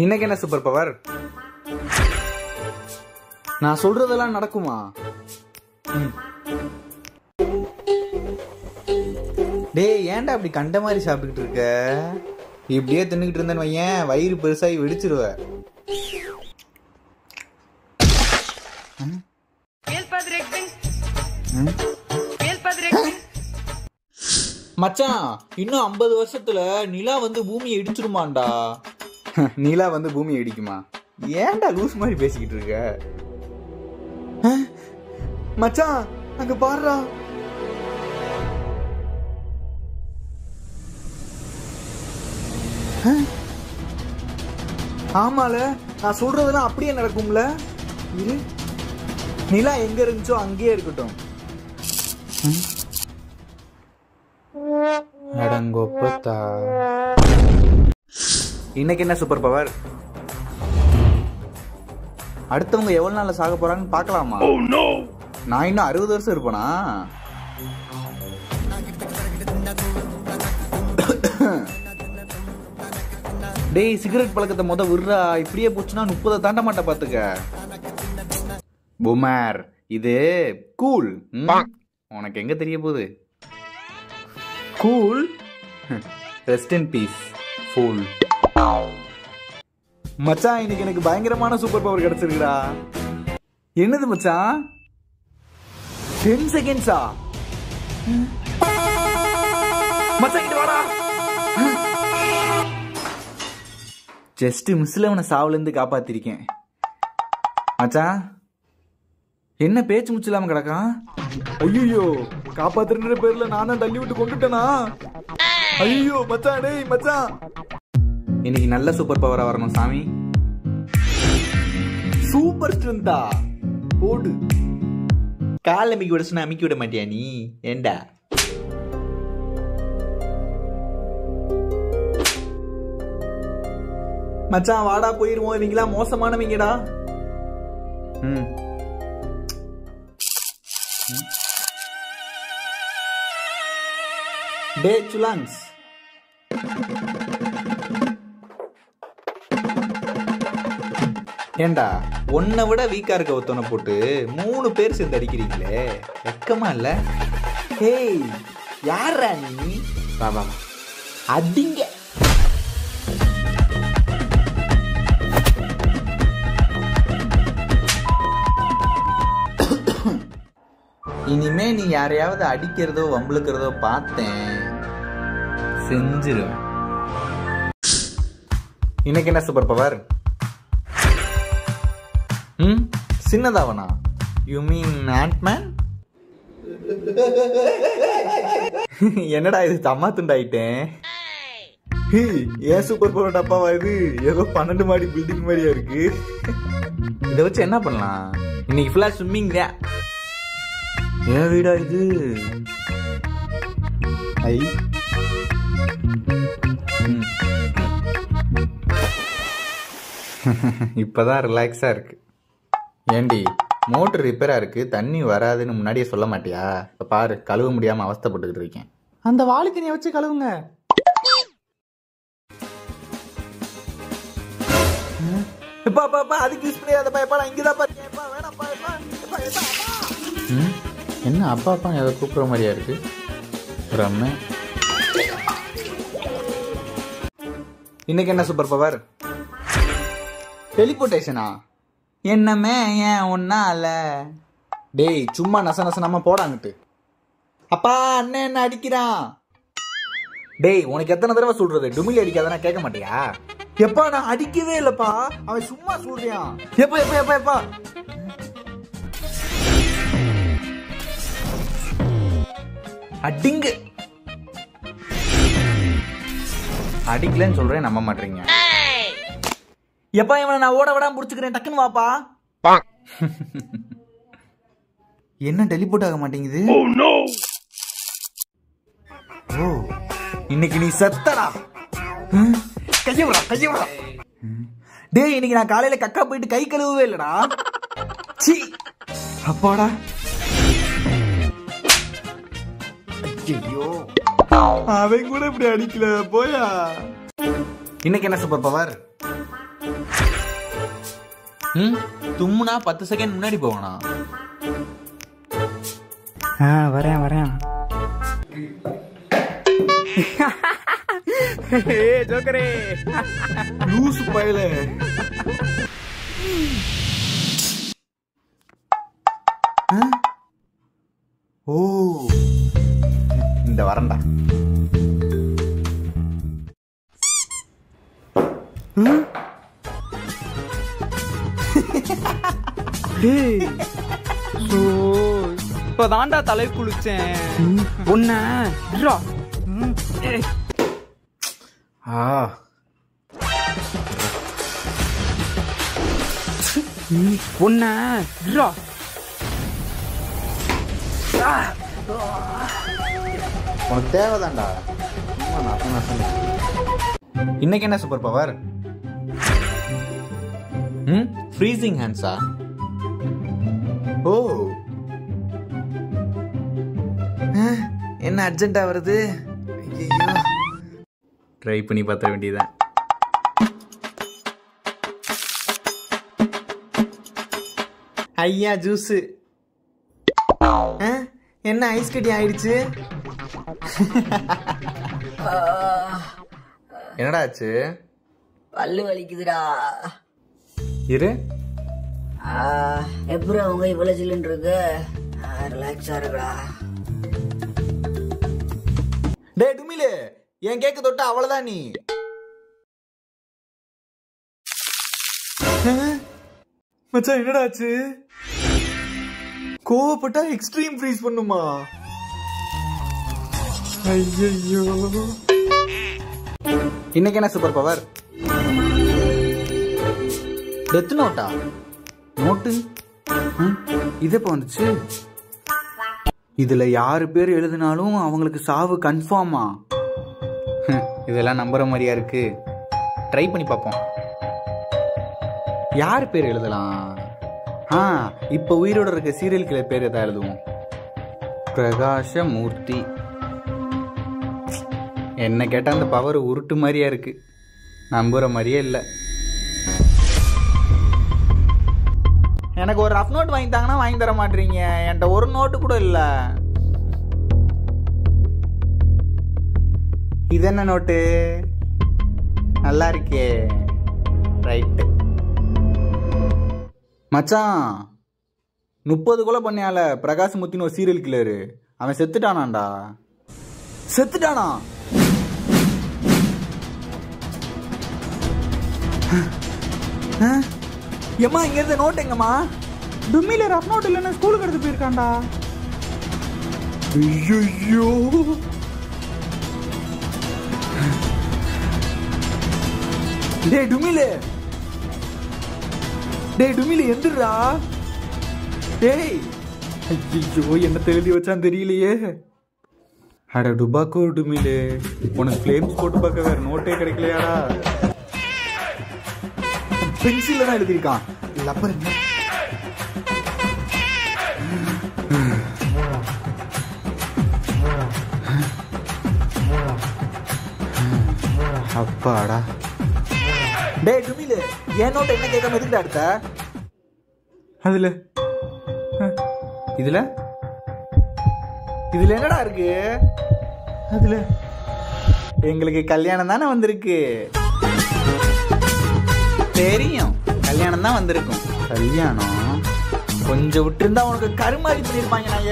இன்னைக்கு என்ன super power? நான் சொல்றதெல்லாம் நடக்குமா? டேய், ஏன்டா அப்படி கண்ட மாதிரி சாப்பிட்டுக்கிட்டு இருக்க? இப்படியே தின்னுக்கிட்டு இருந்தேன்னு வையேன், வயிறு பெருசாகி வெடிச்சிருவ. மச்சான், இன்னும் 50 வருஷத்துல நிலா வந்து பூமியை இடிச்சிருமாண்டா. நிலா வந்து பூமியை இடிக்குமா? ஏன்டா லூஸ் மாதிரி பேசிக்கிட்டு இருக்க? மச்சான், அங்க பாருடா. ஆமால, நான் சொல்றதெல்லாம் அப்படியே நடக்கும்ல. இரு, நிலா எங்க இருந்துச்சோ அங்கேயே இருக்கட்டும். அடங்கொப்பத்தா. இன்னைக்கு என்ன சூப்பர் பவர்? அடுத்தவங்க எவ்வளவு நாள்ல சாக போறாங்கன்னு பார்க்கலாமா? நான் இன்னும் 60 வருஷம் இருப்பேனா? டேய், சிகரெட் பழக்கத்தை விடுறா. இப்படியே போச்சுன்னா 30 தாண்ட மாட்டா பாத்துக்க. பூமர், இது கூல். உனக்கு எங்க தெரிய போகுது? Cool. Rest in peace fool. மச்சான், இன்னைக்கு எனக்கு பயங்கரமான சூப்பர் பவர் கிடைச்சிருக்குடா. என்னது மச்சான்? 10 செகண்ட்ஸா? மச்சான், இங்க வாடா. ஜஸ்ட் மிஸ்ல அவனை சாவுல இருந்து காப்பாத்திருக்கேன். மச்சான், என்ன பேச்சு முச்சு இல்லாம கிடக்கான்? ஐயோ, காப்பாத்துற பேர்ல நான் தான் தள்ளி விட்டு கொண்டுட்டேனா? ஐயோ மச்சான், டேய் மச்சான், இன்னைக்கு நல்ல சூப்பர் பவரா வரணும் சாமி. சூப்பர் ஸ்ட்ரென்த்தா? போடு. கால் அமைக்கி விட சொன்னா அமைக்கி விட மாட்டியா நீ? ஏண்டா? மச்சான், வாடா போயிருவோம். இவங்களா மோசமானவங்கடா. டே சுலாங்ஸ், ஏண்டா உன்னை விட வீக்கா இருக்க ஒருத்தனை போட்டு 3 பேர் சேர்ந்து அடிக்கிறீங்களே, வெக்கமா இல்ல? ஏய், யாரா நீ? வா அடிங்க. இனிமே நீ யாரையாவது அடிக்கிறதோ வம்புழுக்கிறதோ பார்த்தேன், செஞ்சிருவேன். இன்னைக்கு என்ன சூப்பர் பவர்? சின்னதாவனா? You mean Antman? என்னடா இது, தம்மா துண்டாயிட்டேன். ஏன் சூப்பர் பவர் டப்பாவா இது? ஏதோ 12 மாடி பில்டிங் மாதிரியா இருக்கு. இதை வச்சு என்ன பண்ணலாம்? இன்னைக்கு ஃபுல்லா ஸ்விம்மிங் தான். ஏன் வீடா இது? ஐ, இப்பதான் ரிலாக்ஸா இருக்கு. ஏண்டி, மோட்டர் ரிப்பேரா இருக்கு, தண்ணி வராதுன்னு முன்னாடியே சொல்ல மாட்டியா? இப்ப பாரு, கழுவ முடியாம அவஸ்தைப்பட்டுக்கிட்டு இருக்கேன். அந்த வாளுக்கு நீ வச்சு கழுவுங்க. அதுக்கு யூஸ் பண்ணியாத. இங்கதான் பாரு. என்ன அப்பா அப்பா ஏதோ கூப்பிடுற மாதிரியா இருக்கு? ரம்மே, இன்னைக்கு என்ன சூப்பர் பவர்? டெலிபோர்டேஷனா? என்னமே, ஏன் ஒன்னால? டேய், சும்மா நச நசனமா போடாங்கிட்டு. அப்பா, அண்ணன் என்ன அடிக்கிறான். டேய், உனக்கு எத்தனை தடவை சொல்றது டுமிலி அடிக்காதனா கேட்க மாட்டியா? எப்பா, நான் அடிக்கவே இல்லப்பா, அவன் சும்மா சொல்றான். எப்பா எப்பா எப்பா எப்பா அடிங்க. அடிக்கலன்னு சொல்றேன், நம்ப மாட்டீங்க. எப்பா, இவனை நான் ஓட விடாம புடிச்சுக்கிறேன், டக்குன்னு வாப்பா. என்ன டெலிபோர்ட் ஆக மாட்டேங்குது? ஓ, இன்னைக்கு நீ செத்தடா. கையவிடா கையவிடா. டேய், இன்னைக்கு நான் காலையில கக்கா போயிட்டு கை கழுவவே இல்லடா. சீ, அப்பாடா. ஐயோ, அவன் கூட இப்படி அடிக்கல போயா. இன்னைக்கு என்ன சூப்பர் பவர்? தும்முனா 10 செகண்ட் முன்னாடி போவனா? வரேன் வரேன். ஜோக்கரே லூசு பயல. ஓ இந்த வரண்டா. இப்பதான்டா தலை குளிச்சேன். உன்ன உனக்கு தேவைதான்டா. இன்னைக்கு என்ன சூப்பர் பவர்? ஃப்ரீசிங் ஹேண்ட்ஸா? ஓ என்ன அர்ஜென்ட்டா வருது? ட்ரை பண்ணி பார்த்த வேண்டியதான். ஐயா ஜூஸ். என்ன ஐஸ் கட்டி ஆயிடுச்சு? என்னடா ஆச்சு? பல்லு வலிக்குதுடா. இரு. எப்படி அவங்க இவ்வளவு சில்லுன்னு இருக்கு? ரிலாக்ஸா இருக்குடா. டே டுமிலே, என் கேக்க தொட்ட அவ்வளவுதான் நீ. மச்சான் என்னடா ஆச்சு? கோவப்பட்டா எக்ஸ்ட்ரீம் ஃப்ரீஸ் பண்ணுமா? ஐயோ. இன்னைக்கு என்ன super power? Death NOTA? Note இது எப்ப வந்துச்சு? இதுல யாரு பேர் எழுதினாலும் அவங்களுக்கு சாவு கன்ஃபார்மா? இதெல்லாம் நம்புற மாதிரியா இருக்கு. ட்ரை பண்ணி பார்ப்போம். யார் பேர் எழுதலாம்? இப்ப உயிரோட இருக்க சீரியல் கிளர் பேர் எதாவது எழுதுவோம். பிரகாசமூர்த்தி. என்ன கேட்டா அந்த பவர் உருட்டு மாதிரியா இருக்கு. நம்புற மாதிரியே இல்லை. எனக்கு ஒரு ரஃப் நோட் வாங்கி தாங்கன்னா வாங்கி தர மாட்டீங்க. என்கிட்ட ஒரு நோட்டு கூட இல்ல. இது என்ன நோட்டு? நல்லா இருக்கே. ரைட்டு மச்சான். 30 கொலை பண்ணியால பிரகாசமூர்த்தின்னு ஒரு சீரியல் கில்லரு. அவன் செத்துட்டானாண்டா. செத்துட்டானா? எம்மா இங்க இருந்த நோட் எங்கம்மா? டும்மில ரஃப் நோட் இல்லைன்னா ஸ்கூலுக்கு எடுத்து போயிருக்காண்டா. ஐயோ. டேய் டுமிலே, எந்திரா. டேய் ஐயோ என்ன எழுதி வச்சான் தெரியலையே. அட டுபாக்கோ டுமிலே, உனக்கு ஃப்ளேம்ஸ் போட்டு பார்க்க வேற நோட்டே கிடைக்கலையாடா? பென்சில் தான் எழுதியிருக்கான். லப்பர் அப்பாடா. டேய் டுமிலே, ஏன் நோட் என்ன கேட்காம எதுக்கிட்ட அடுத்த? அதுல இதுல என்னடா இருக்கு? அதுல எங்களுக்கு கல்யாணம் தானே வந்திருக்கு. தெரியும் கல்யாணம் தான் வந்திருக்கும். கல்யாணம் கொஞ்சம் விட்டு இருந்தா உனக்கு கருமாறி பண்ணிருப்பாங்க. நான்